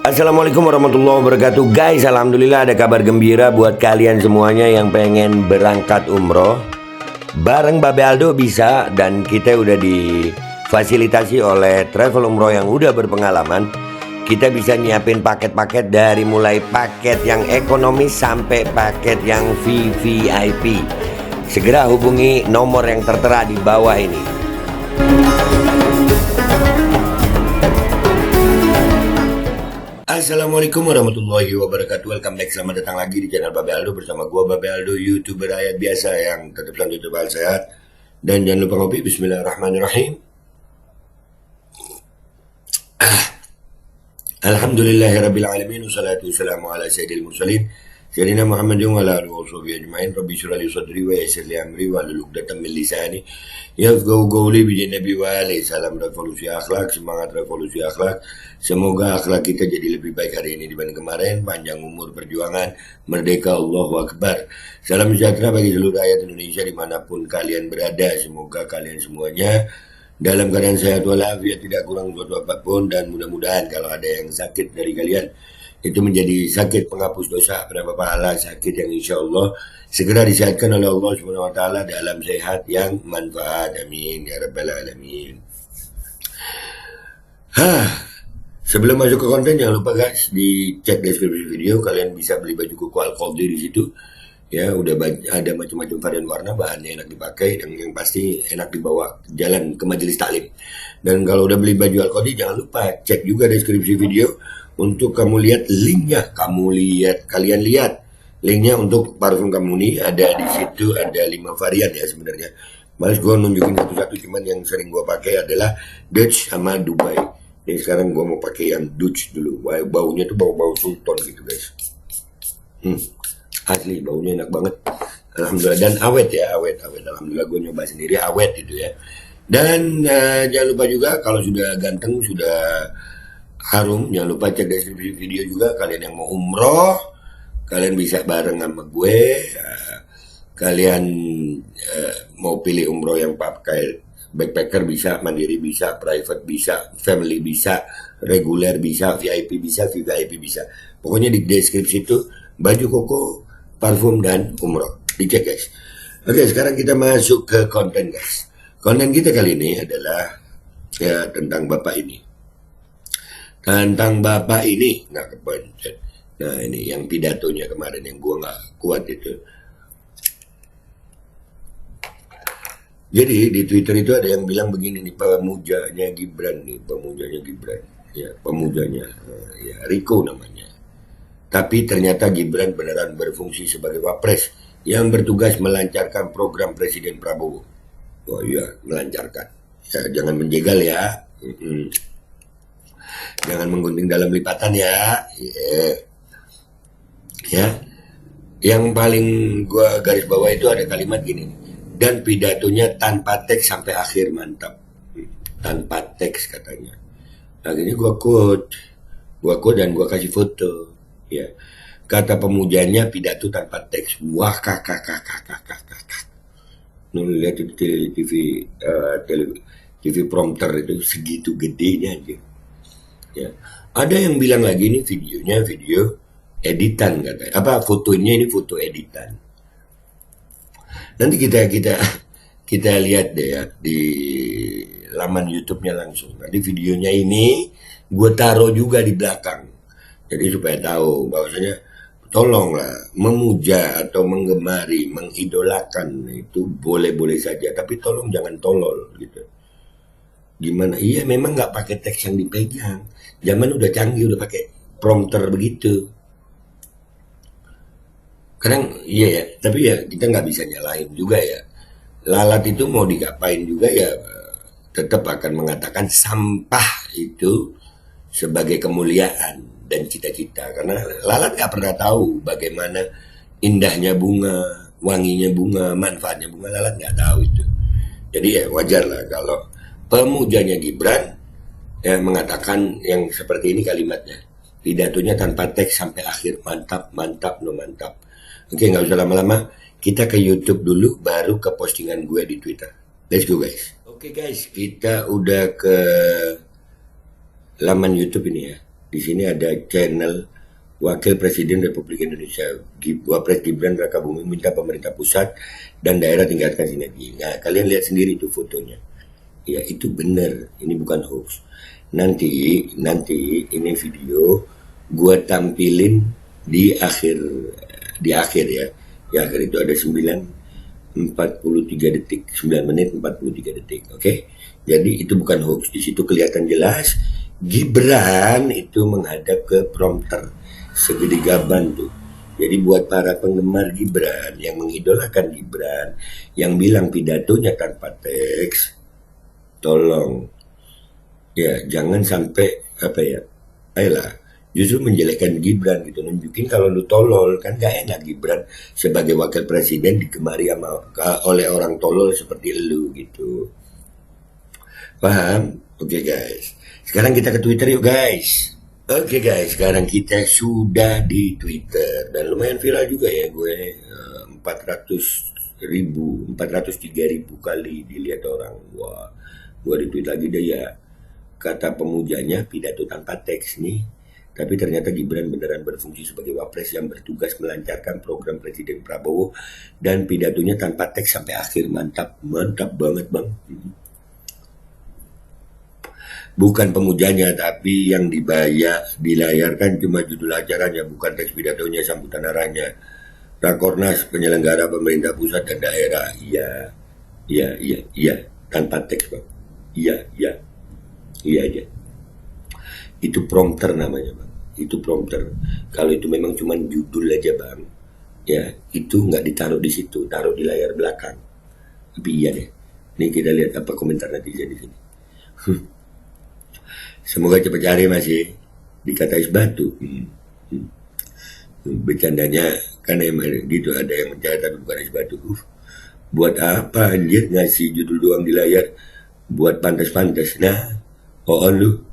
Assalamualaikum warahmatullahi wabarakatuh. Guys, alhamdulillah ada kabar gembira buat kalian semuanya yang pengen berangkat umroh. Bareng Babe Aldo bisa, dan kita udah difasilitasi oleh travel umroh yang udah berpengalaman. Kita bisa nyiapin paket-paket dari mulai paket yang ekonomis sampai paket yang VVIP. Segera hubungi nomor yang tertera di bawah ini. Assalamualaikum warahmatullahi wabarakatuh. Welcome back, selamat datang lagi di channel Babe Aldo bersama gua Babe Aldo, YouTuber rakyat biasa yang tetap selalu tetap sehat. Dan jangan lupa ngopi. Bismillahirrahmanirrahim. Alhamdulillahirabbil alamin, wassalatu wassalamu ala sayyidil mursalin sayyidina Muhammadin wa ala alihi washabihi ajmain. Rabbi shrah li sadri wa yassir li amri wahlul 'uqdatam min lisani yafqahu qawli. Bi Nabi wa alihi salam. Revolusi akhlak, semangat revolusi akhlak. Semoga akhlak kita jadi lebih baik hari ini dibanding kemarin. Panjang umur perjuangan, merdeka, Allahu Akbar. Salam sejahtera bagi seluruh rakyat Indonesia dimanapun kalian berada. Semoga kalian semuanya dalam keadaan sehat walafiat, tidak kurang suatu apapun. Dan mudah-mudahan kalau ada yang sakit dari kalian, itu menjadi sakit penghapus dosa, penambah pahala, sakit yang insya Allah segera disehatkan oleh Allah Subhanahu Wa Taala dalam sehat yang manfaat. Amin ya rabbal alamin. Sebelum masuk ke konten, jangan lupa guys dicek deskripsi video. Kalian bisa beli baju kuku Al-Qadhi di situ. Ya, udah ada macam-macam varian warna, bahannya enak dipakai, dan yang pasti enak dibawa jalan ke majelis taklim. Dan kalau udah beli baju Al-Qadhi, jangan lupa cek juga deskripsi video untuk kamu lihat linknya. Kalian lihat linknya untuk parfum kamu nih, ada di situ, ada 5 varian ya sebenarnya. Males gue nunjukin satu-satu, cuman yang sering gue pakai adalah Dutch sama Dubai. Ini sekarang gue mau pakai yang Dutch dulu. Baunya tuh bau-bau sultan gitu guys. Asli baunya enak banget. Alhamdulillah, dan awet ya, awet. Alhamdulillah gue nyoba sendiri awet gitu ya. Dan jangan lupa juga kalau sudah ganteng, sudah harum, jangan lupa cek deskripsi video juga. Kalian yang mau umroh, kalian bisa bareng sama gue. Kalian mau pilih umroh yang pakai backpacker bisa, mandiri bisa, private bisa, family bisa, reguler bisa, VIP bisa, VVIP bisa. Pokoknya di deskripsi itu baju koko, parfum, dan umroh. Dicek guys. Oke, sekarang kita masuk ke konten guys. Konten kita kali ini adalah ya tentang bapak ini. Nggak kepencet. Nah ini yang pidatonya kemarin yang gua nggak kuat itu. Jadi di Twitter itu ada yang bilang begini nih, pemujanya Gibran, ya pemujanya, ya Riko namanya. Tapi ternyata Gibran beneran berfungsi sebagai wapres yang bertugas melancarkan program Presiden Prabowo. Oh iya, melancarkan. Ya, jangan menjegal ya. Jangan menggunting dalam lipatan ya. Ya. Yang paling gua garis bawah itu ada kalimat gini. Dan pidatonya tanpa teks sampai akhir, mantap. Tanpa teks katanya. Akhirnya gua quote dan gua kasih foto. Ya, kata pemujanya pidato tanpa teks. Wah, kakak. Nih lihat di TV prompter itu segitu gedenya aja. Ya, ada yang bilang lagi ini videonya video editan katanya. Fotonya ini foto editan. Nanti kita lihat deh ya di laman YouTube-nya langsung. Nanti videonya ini gue taruh juga di belakang. Jadi supaya tahu bahwasanya tolonglah memuja atau menggemari, mengidolakan itu boleh-boleh saja, tapi tolong jangan tolol gitu. Gimana? Iya memang nggak pakai teks yang dipegang. Zaman udah canggih, udah pakai prompter begitu. Kadang iya ya, tapi ya kita nggak bisa nyalahin juga ya. Lalat itu mau digapain juga ya tetap akan mengatakan sampah itu sebagai kemuliaan dan cita-cita. Karena lalat nggak pernah tahu bagaimana indahnya bunga, wanginya bunga, manfaatnya bunga. Lalat nggak tahu itu. Jadi ya wajar lah kalau pemujanya Gibran ya mengatakan yang seperti ini kalimatnya. Pidatonya tanpa teks sampai akhir, mantap. Oke, nggak usah lama-lama. Kita ke YouTube dulu, baru ke postingan gue di Twitter. Let's go guys. Oke guys, kita udah ke laman YouTube ini ya. Di sini ada channel Wakil Presiden Republik Indonesia Wapres Gibran Rakabuming minta pemerintah pusat dan daerah tingkatkan sinergi. Nah, kalian lihat sendiri itu fotonya. Ya, itu benar. Ini bukan hoax. Nanti ini video gua tampilin di akhir ya. Di akhir itu ada 9:43 detik, 9 menit 43 detik. Oke. Jadi itu bukan hoax. Di situ kelihatan jelas Gibran itu menghadap ke prompter segede gaban tuh. Jadi buat para penggemar Gibran yang mengidolakan Gibran, yang bilang pidatonya tanpa teks, tolong ya jangan sampai ayolah justru menjelekkan Gibran gitu, nunjukin kalau lu tolol. Kan gak enak Gibran sebagai wakil presiden digemari oleh orang tolol seperti lu gitu. Paham? Oke guys, sekarang kita ke Twitter yuk guys. Oke guys, sekarang kita sudah di Twitter dan lumayan viral juga ya gue, 403.000 kali dilihat orang. Wah, gue retweet lagi deh ya. Kata pemujanya pidato tanpa teks nih, tapi ternyata Gibran beneran berfungsi sebagai wapres yang bertugas melancarkan program Presiden Prabowo dan pidatonya tanpa teks sampai akhir. Mantap banget bang. Bukan pemujanya, tapi yang dilayarkan cuma judul acaranya, bukan teks pidatonya, sambutan arahnya. Rakornas penyelenggara pemerintah pusat dan daerah. Iya, tanpa teks bang. Iya aja. Itu prompter namanya bang. Itu prompter. Kalau itu memang cuma judul aja bang, ya itu nggak ditaruh di situ, taruh di layar belakang. Tapi iya deh. Ini kita lihat apa komentar netizen di sini. Semoga cepat cari masih dikata es batu. Bercandanya kan emang gitu, ada yang mencari tapi bukan es batu. Buat apa anjir ngasih judul doang di layar? Buat pantas-pantas. Nah, lu,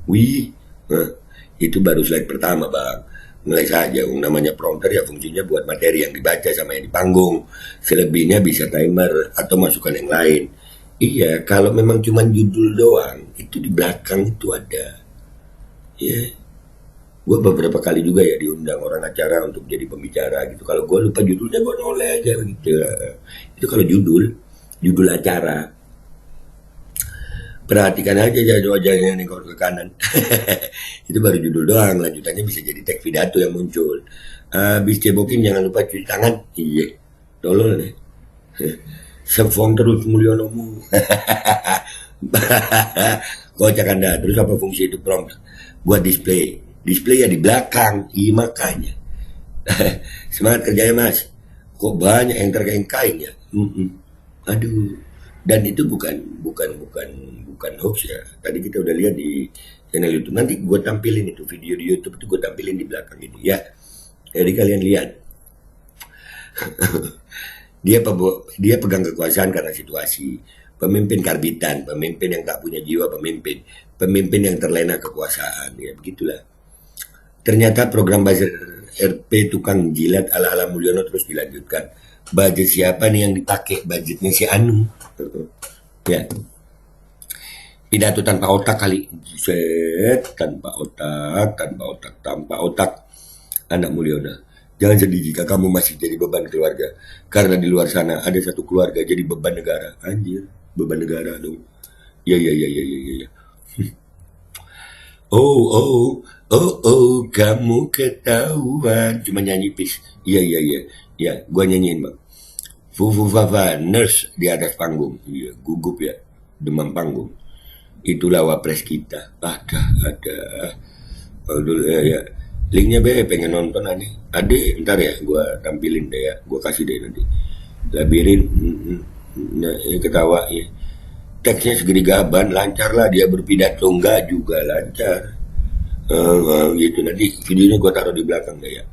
itu baru slide pertama bang. Mulai saja, namanya prompter ya fungsinya buat materi yang dibaca sama yang di panggung. Selebihnya bisa timer atau masukan yang lain. Iya, kalau memang cuma judul doang, itu di belakang itu ada. Ya, gue beberapa kali juga ya diundang orang acara untuk jadi pembicara gitu. Kalau gue lupa judulnya, gue noleh aja gitu. Itu kalau judul acara. Perhatikan aja wajahnya nengok ke kanan. Itu baru judul doang, lanjutannya bisa jadi teks pidato yang muncul. Habis cebokin jangan lupa cuci tangan. Iya, tolol nih. Sefong terus Mulyonomu. Kocak Anda. Terus apa fungsi itu prompt? Buat display ya di belakang. Iya makanya. Semangat kerjanya mas. Kok banyak yang terkain-kain ya? Aduh. Dan itu bukan hoax ya. Tadi kita udah lihat di channel YouTube. Nanti gue tampilin itu video di YouTube itu, gue tampilin di belakang ini ya. Jadi kalian lihat. Dia pegang kekuasaan karena situasi. Pemimpin karbitan, pemimpin yang tak punya jiwa pemimpin yang terlena kekuasaan, ya begitulah. Ternyata program buzzer RP tukang jilat ala-ala Mulyono terus dilanjutkan. Budget siapa nih yang dipakai? Budgetnya si Anu. Ya. Pidato tanpa otak kali. Buset, tanpa otak. Anak Mulyono. Jangan sedih jika kamu masih jadi beban keluarga. Karena di luar sana ada satu keluarga jadi beban negara. Anjir, beban negara dong. Ya. Oh, kamu ketahuan. Cuma nyanyi pis. Iya. Ya, gua nyanyiin bang. Fufu Fafa, nurse di atas panggung. Iya, gugup ya. Demam panggung. Itulah wapres kita. Ada. Ya. Linknya pengen nonton Ade ntar ya gue tampilin deh ya, gue kasih deh nanti. Labirin ketawa ya. Teksnya segede gaban, lancar lah dia berpidato, enggak juga lancar. Gitu nanti videonya gue taruh di belakang deh ya.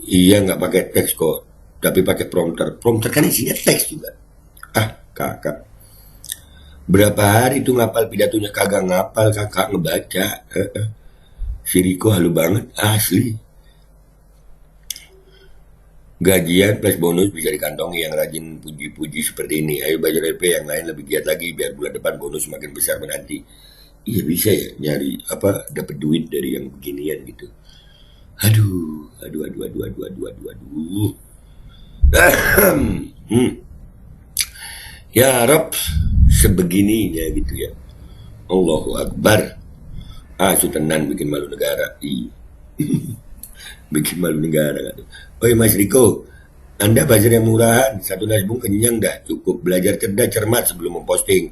Iya nggak pakai teks kok, tapi pakai prompter. Prompter kan isinya teks juga. Kakak. Berapa hari tuh ngapal pidatonya, kagak ngapal, kakak ngebaca. Si Riko halu banget, asli. Gajian plus bonus bisa dikantongi yang rajin puji-puji seperti ini. Ayo belajar LP yang lain lebih giat lagi biar bulan depan bonus semakin besar menanti. Iya bisa ya nyari apa dapat duit dari yang beginian gitu. Aduh, aduh, aduh, aduh, aduh, aduh, aduh, aduh. Hmm. Ya Rob, sebegininya gitu ya. Allahu Akbar. Ah, su tenan bikin malu negara. Ih, bikin malu negara kan. Oi Mas Riko, Anda buzzer yang murahan, satu nasbung kenyang dah. Cukup belajar cerdas cermat sebelum memposting.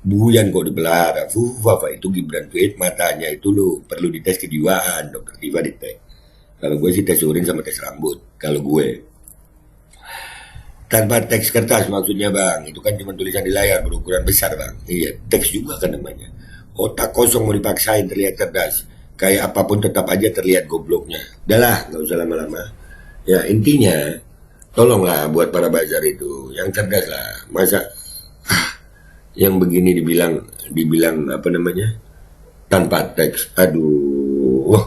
Buyan kok dipelihara. Fufafa itu Gibran tweet matanya itu lo perlu dites kejiwaan. Dokter Tifa dites. Kalau gue sih tes urin sama tes rambut. Kalau gue tanpa teks kertas maksudnya bang, itu kan cuma tulisan di layar berukuran besar bang. Iya, teks juga kan namanya. Otak kosong mau dipaksain terlihat cerdas. Kayak apapun tetap aja terlihat gobloknya. Udahlah, nggak usah lama-lama. Ya intinya, tolonglah buat para bazar itu yang cerdas lah. Masa yang begini dibilang apa namanya tanpa teks, aduh, wah,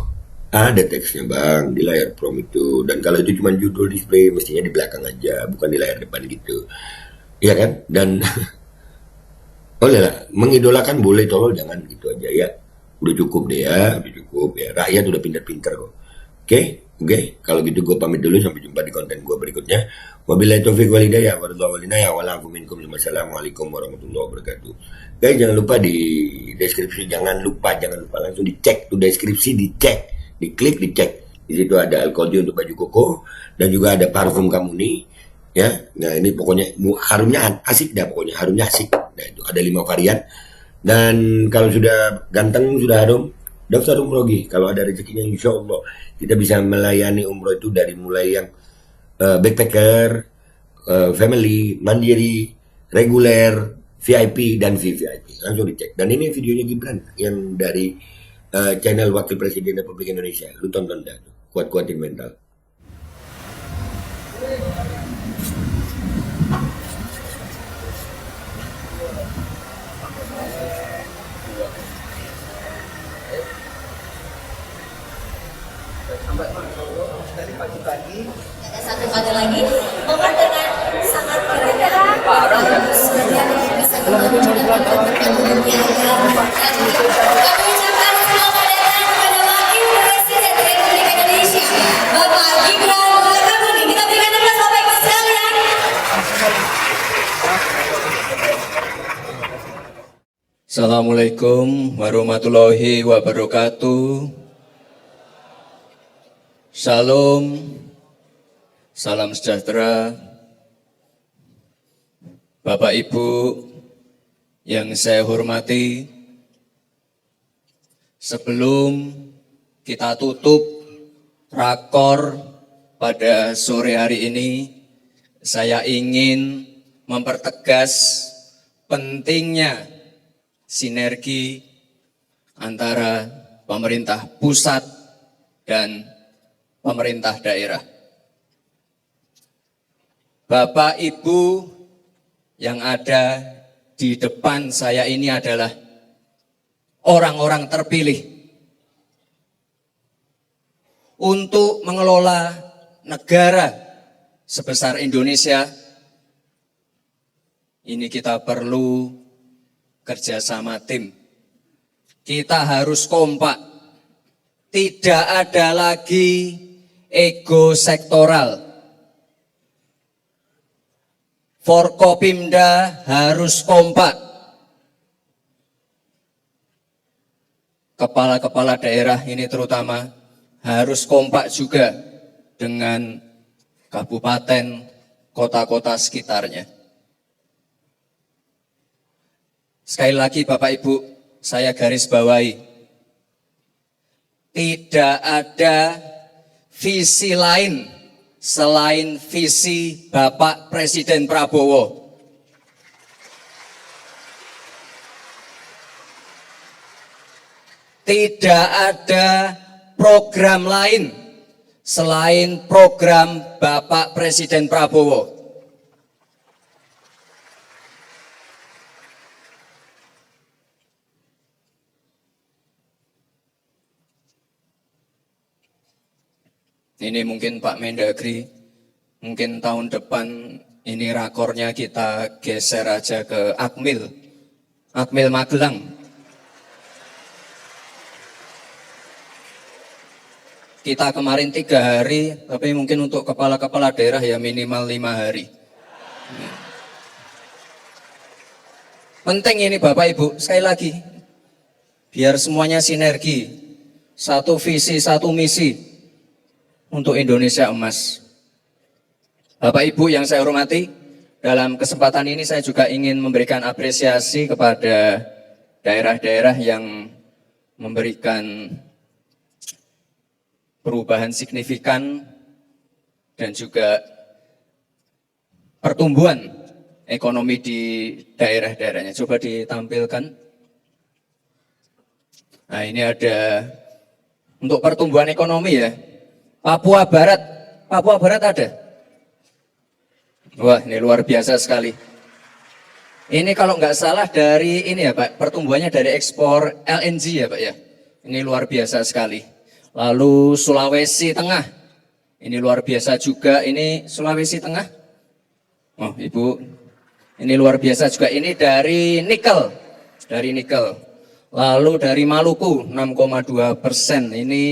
ada teksnya bang di layar prom itu. Dan kalau itu cuma judul display, mestinya di belakang aja, bukan di layar depan gitu. Iya kan? Dan boleh lah, mengidolakan boleh, tolol jangan gitu aja ya. Udah cukup deh ya, udah cukup ya. Rakyat udah pintar-pintar kok. Oke, oke. Kalau gitu gue pamit dulu, sampai jumpa di konten gue berikutnya. Wabillahi taufiq wal hidayah, warahmatullahi wabarakatuh. Wassalamualaikum warahmatullahi wabarakatuh. Guys, jangan lupa di deskripsi, jangan lupa langsung dicek tuh deskripsi, dicek, diklik, dicek. Di situ ada alkohol untuk baju koko dan juga ada parfum kamu nih ya. Nah ini pokoknya harumnya asik dah, pokoknya harumnya asik. Nah itu ada 5 varian. Dan kalau sudah ganteng, sudah harum, daftar umroh Gi. Kalau ada rezekinya insya Allah kita bisa melayani umroh itu dari mulai yang backpacker, family, mandiri, reguler, VIP dan VVIP. Langsung dicek. Dan ini videonya Gibran yang dari channel Wakil Presiden Republik Indonesia. Lu tonton dah, kuat-kuatin mental. Ada satu kali lagi, mohon dengan sangat keren sebagai yang bisa menunjukkan dunia dan kami ucapkan selamat datang kepada Wakil Presiden Republik Indonesia, Bapak Gibran Rakabuming. Kita berikan aplaus Bapak Ibu sekalian. Assalamualaikum warahmatullahi wabarakatuh. Salam, salam sejahtera. Bapak Ibu yang saya hormati, sebelum kita tutup rakor pada sore hari ini, saya ingin mempertegas pentingnya sinergi antara pemerintah pusat dan pemerintah daerah. Bapak Ibu yang ada di depan saya ini adalah orang-orang terpilih untuk mengelola negara sebesar Indonesia. Ini kita perlu kerjasama tim. Kita harus kompak. Tidak ada lagi ego sektoral. Forkopimda harus kompak. Kepala-kepala daerah ini terutama harus kompak juga dengan kabupaten, kota-kota sekitarnya. Sekali lagi Bapak Ibu, saya garis bawahi, tidak ada visi lain selain visi Bapak Presiden Prabowo. Tidak ada program lain selain program Bapak Presiden Prabowo. Ini mungkin Pak Mendagri, mungkin tahun depan ini rakornya kita geser aja ke Akmil Magelang. Kita kemarin 3 hari, tapi mungkin untuk kepala-kepala daerah ya minimal 5 hari. Penting ini Bapak Ibu, sekali lagi, biar semuanya sinergi, satu visi, satu misi untuk Indonesia emas. Bapak Ibu yang saya hormati, dalam kesempatan ini saya juga ingin memberikan apresiasi kepada daerah-daerah yang memberikan perubahan signifikan dan juga pertumbuhan ekonomi di daerah-daerahnya. Coba ditampilkan. Nah, ini ada untuk pertumbuhan ekonomi ya. Papua Barat ada. Wah, ini luar biasa sekali. Ini kalau nggak salah dari ini ya Pak, pertumbuhannya dari ekspor LNG ya Pak ya. Ini luar biasa sekali. Lalu Sulawesi Tengah, ini luar biasa juga. Ini Sulawesi Tengah. Oh Ibu, ini luar biasa juga. Ini dari nikel, Lalu dari Maluku 6,2%. Ini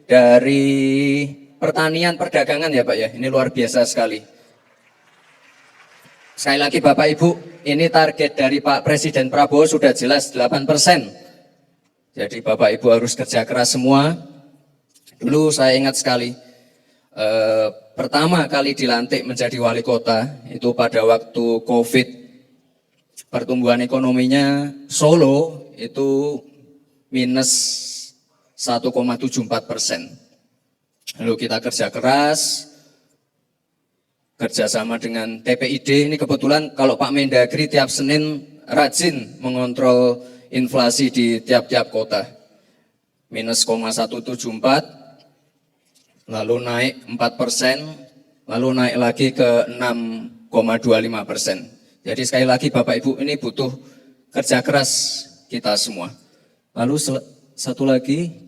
dari pertanian perdagangan ya Pak ya. Ini luar biasa sekali. Sekali lagi Bapak Ibu, ini target dari Pak Presiden Prabowo sudah jelas 8%. Jadi Bapak Ibu harus kerja keras semua. Dulu saya ingat sekali, pertama kali dilantik menjadi wali kota, itu pada waktu COVID, pertumbuhan ekonominya Solo itu minus 1,74%. Lalu kita kerja keras, kerjasama dengan TPID, ini kebetulan kalau Pak Mendagri tiap Senin rajin mengontrol inflasi di tiap-tiap kota. Minus 0,174, lalu naik 4%, lalu naik lagi ke 6,25%. Jadi sekali lagi Bapak Ibu, ini butuh kerja keras kita semua. Lalu satu lagi,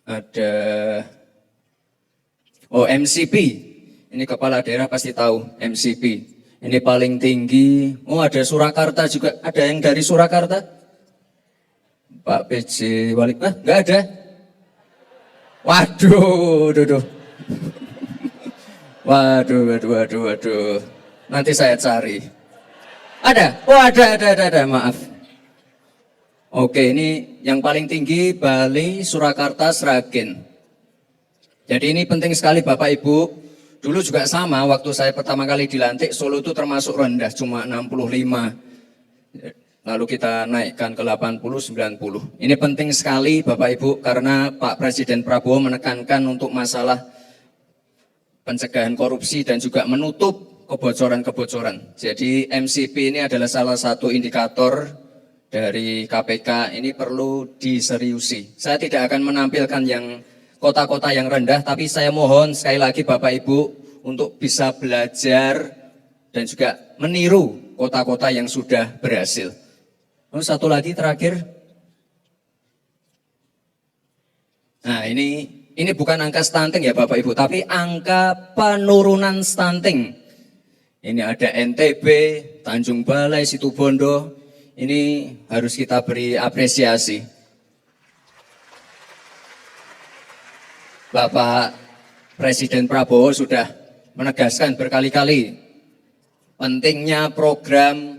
ada MCP. Ini kepala daerah pasti tahu MCP. Ini paling tinggi. Oh, ada Surakarta juga. Ada yang dari Surakarta? Pak PJ Wali, nggak ada? Waduh. Waduh. Nanti saya cari. Ada? Oh, ada. Maaf. Oke, ini yang paling tinggi Bali, Surakarta, Sragen. Jadi ini penting sekali Bapak Ibu. Dulu juga sama, waktu saya pertama kali dilantik, Solo itu termasuk rendah, cuma 65. Lalu kita naikkan ke 80, 90. Ini penting sekali Bapak Ibu, karena Pak Presiden Prabowo menekankan untuk masalah pencegahan korupsi dan juga menutup kebocoran-kebocoran. Jadi MCP ini adalah salah satu indikator dari KPK, ini perlu diseriusi. Saya tidak akan menampilkan yang kota-kota yang rendah, tapi saya mohon sekali lagi Bapak Ibu untuk bisa belajar dan juga meniru kota-kota yang sudah berhasil. Lalu satu lagi terakhir. Nah, ini bukan angka stunting ya Bapak Ibu, tapi angka penurunan stunting. Ini ada NTB, Tanjung Balai, Situbondo. Ini harus kita beri apresiasi. Bapak Presiden Prabowo sudah menegaskan berkali-kali pentingnya program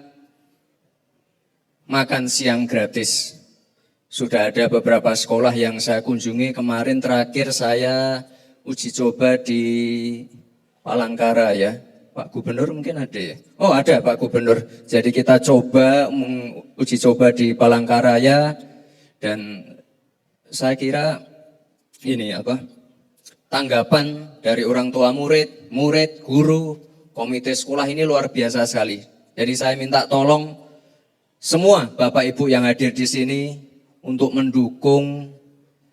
makan siang gratis. Sudah ada beberapa sekolah yang saya kunjungi, kemarin terakhir saya uji coba di Palangkara ya. Pak Gubernur mungkin ada ya? Oh ada Pak Gubernur. Jadi kita coba uji coba di Palangkaraya dan saya kira ini tanggapan dari orang tua murid, guru, komite sekolah ini luar biasa sekali. Jadi saya minta tolong semua Bapak Ibu yang hadir di sini untuk mendukung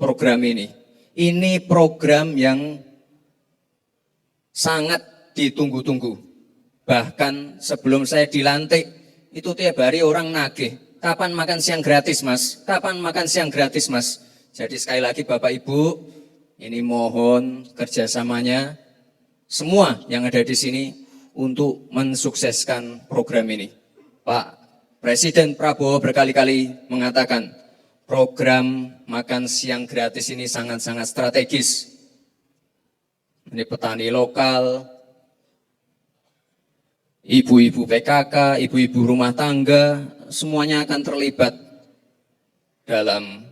program ini. Ini program yang sangat ditunggu-tunggu. Bahkan sebelum saya dilantik, itu tiap hari orang nagih. Kapan makan siang gratis Mas? Kapan makan siang gratis Mas? Jadi sekali lagi Bapak Ibu, ini mohon kerjasamanya semua yang ada di sini untuk mensukseskan program ini. Pak Presiden Prabowo berkali-kali mengatakan, program makan siang gratis ini sangat-sangat strategis. Ini petani lokal, ibu-ibu PKK, ibu-ibu rumah tangga, semuanya akan terlibat dalam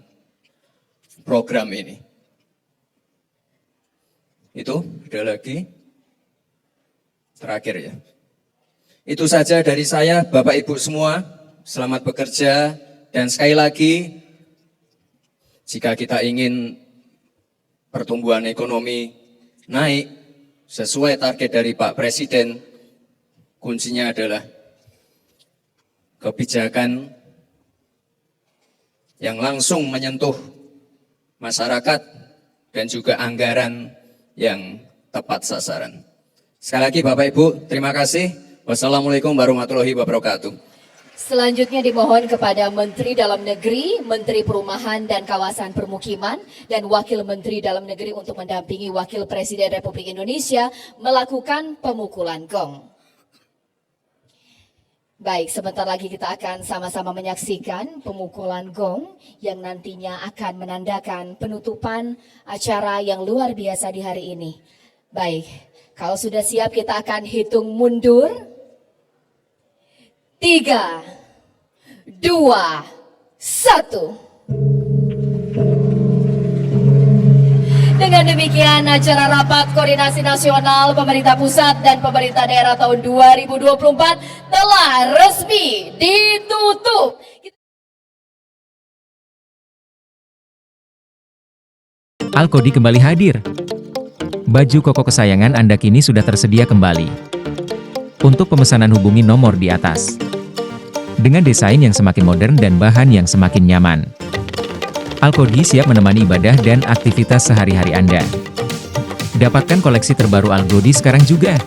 program ini. Itu, ada lagi. Terakhir ya. Itu saja dari saya, Bapak Ibu semua, selamat bekerja. Dan sekali lagi, jika kita ingin pertumbuhan ekonomi naik sesuai target dari Pak Presiden, kuncinya adalah kebijakan yang langsung menyentuh masyarakat dan juga anggaran yang tepat sasaran. Sekali lagi Bapak Ibu, terima kasih. Wassalamualaikum warahmatullahi wabarakatuh. Selanjutnya dimohon kepada Menteri Dalam Negeri, Menteri Perumahan dan Kawasan Permukiman, dan Wakil Menteri Dalam Negeri untuk mendampingi Wakil Presiden Republik Indonesia melakukan pemukulan gong. Baik, sebentar lagi kita akan sama-sama menyaksikan pemukulan gong yang nantinya akan menandakan penutupan acara yang luar biasa di hari ini. Baik, kalau sudah siap kita akan hitung mundur. 3, 2, 1. Dengan demikian acara rapat koordinasi nasional pemerintah pusat dan pemerintah daerah tahun 2024 telah resmi ditutup. Alkodi kembali hadir. Baju koko kesayangan Anda kini sudah tersedia kembali. Untuk pemesanan hubungi nomor di atas. Dengan desain yang semakin modern dan bahan yang semakin nyaman. Alkodi siap menemani ibadah dan aktivitas sehari-hari Anda. Dapatkan koleksi terbaru Alkodi sekarang juga.